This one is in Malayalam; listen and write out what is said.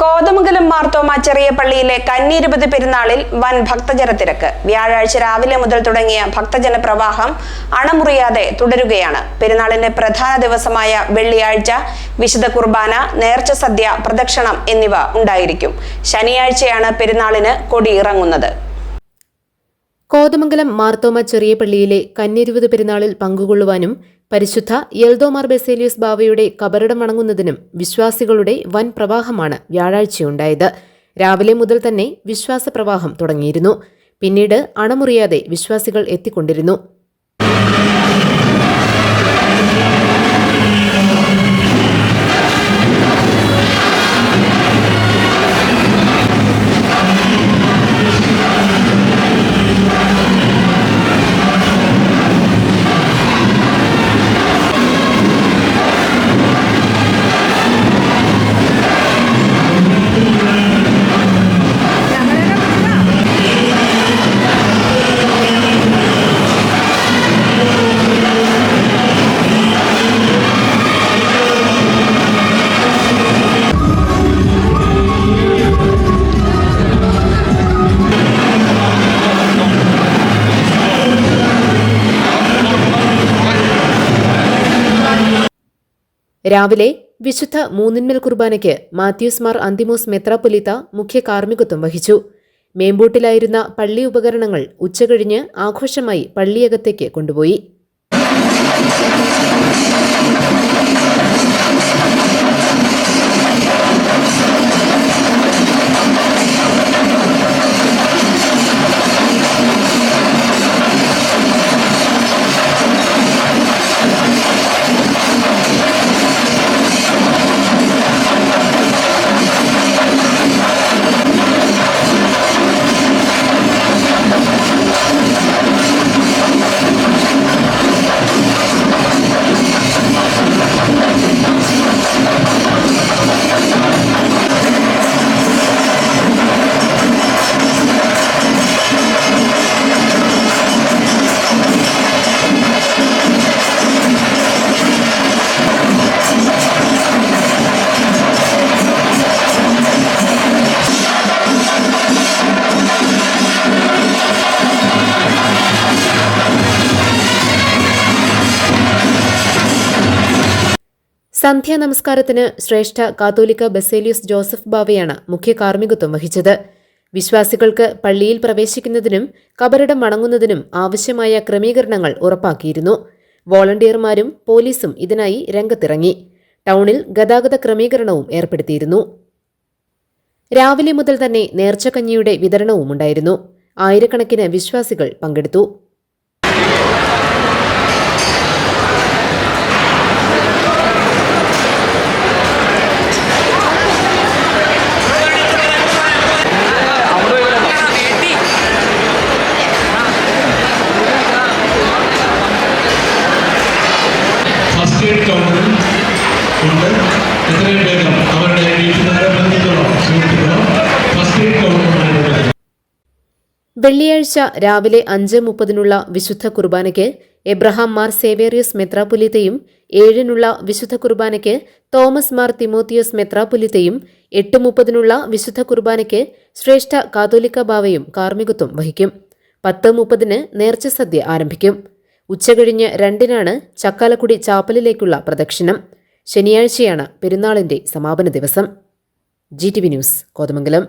കോതമംഗലം മാർത്തോമ ചെറിയ പള്ളിയിലെ കന്നി-20 പെരുന്നാളിൽ വൻ ഭക്തജനത്തിരക്ക്. വ്യാഴാഴ്ച രാവിലെ മുതൽ തുടങ്ങിയ ഭക്തജന പ്രവാഹം അണമുറിയാതെ തുടരുകയാണ്. പെരുന്നാളിന്റെ പ്രധാന ദിവസമായ വെള്ളിയാഴ്ച വിശുദ്ധ കുർബാന, നേർച്ച സദ്യ, പ്രദക്ഷിണം എന്നിവ ഉണ്ടായിരിക്കും. ശനിയാഴ്ചയാണ് പെരുന്നാളിന് കൊടിയിറങ്ങുന്നത്. കോതമംഗലം മാർത്തോമ ചെറിയ പള്ളിയിലെ കന്നി-20 പെരുന്നാളിൽ പങ്കുകൊള്ളുവാനും പരിശുദ്ധ യൽദോമാർ ബസേലിയോസ് ബാവയുടെ കബറിടം വണങ്ങുന്നതിനും വിശ്വാസികളുടെ വൻ പ്രവാഹമാണ് വ്യാഴാഴ്ചയുണ്ടായത്. രാവിലെ മുതൽ തന്നെ വിശ്വാസ പ്രവാഹം തുടങ്ങിയിരുന്നു. പിന്നീട് അണമുറിയാതെ വിശ്വാസികൾ എത്തിക്കൊണ്ടിരുന്നു. രാവിലെ വിശുദ്ധ മൂന്നിന്മേൽ കുർബാനയ്ക്ക് മാത്യൂസ് മാർ അന്തിമോസ് മെത്രാപ്പൊലീത്ത മുഖ്യ കാർമ്മികത്വം വഹിച്ചു. മേമ്പൂട്ടിലായിരുന്ന പള്ളി ഉപകരണങ്ങൾ ഉച്ചകഴിഞ്ഞ് ആഘോഷമായി പള്ളിയകത്തേക്ക് കൊണ്ടുപോയി. സന്ധ്യാ നമസ്കാരത്തിന് ശ്രേഷ്ഠ കാത്തോലിക്ക ബസേലിയോസ് ജോസഫ് ബാവയാണ് മുഖ്യ കാർമ്മികത്വം വഹിച്ചത്. വിശ്വാസികൾക്ക് പള്ളിയിൽ പ്രവേശിക്കുന്നതിനും കബറിടം വണങ്ങുന്നതിനും ആവശ്യമായ ക്രമീകരണങ്ങൾ ഉറപ്പാക്കിയിരുന്നു. വോളണ്ടിയർമാരും പോലീസും ഇതിനായി രംഗത്തിറങ്ങി. ടൗണിൽ ഗതാഗത ക്രമീകരണവും ഏർപ്പെടുത്തിയിരുന്നു. രാവിലെ മുതൽ തന്നെ നേർച്ചക്കഞ്ഞിയുടെ വിതരണവും ഉണ്ടായിരുന്നു. ആയിരക്കണക്കിന് വിശ്വാസികൾ പങ്കെടുത്തു. വെള്ളിയാഴ്ച രാവിലെ 5:30 വിശുദ്ധ കുർബാനയ്ക്ക് എബ്രഹാം മാർ സേവേറിയസ് മെത്രാപ്പൊലീത്തയും 7 വിശുദ്ധ കുർബാനയ്ക്ക് തോമസ് മാർ തിമോത്തിയോസ് മെത്രാപ്പൊലീത്തയും 8:30 വിശുദ്ധ കുർബാനയ്ക്ക് ശ്രേഷ്ഠ കാത്തോലിക്ക ബാവയും കാർമ്മികത്വം വഹിക്കും. 10:30 നേർച്ച സദ്യ ആരംഭിക്കും. ഉച്ചകഴിഞ്ഞ് 2 ചക്കാലക്കുടി ചാപ്പലിലേക്കുള്ള പ്രദക്ഷിണം. ശനിയാഴ്ചയാണ് പെരുന്നാളിന്റെ സമാപന ദിവസം. GTV news, Kothamangalam.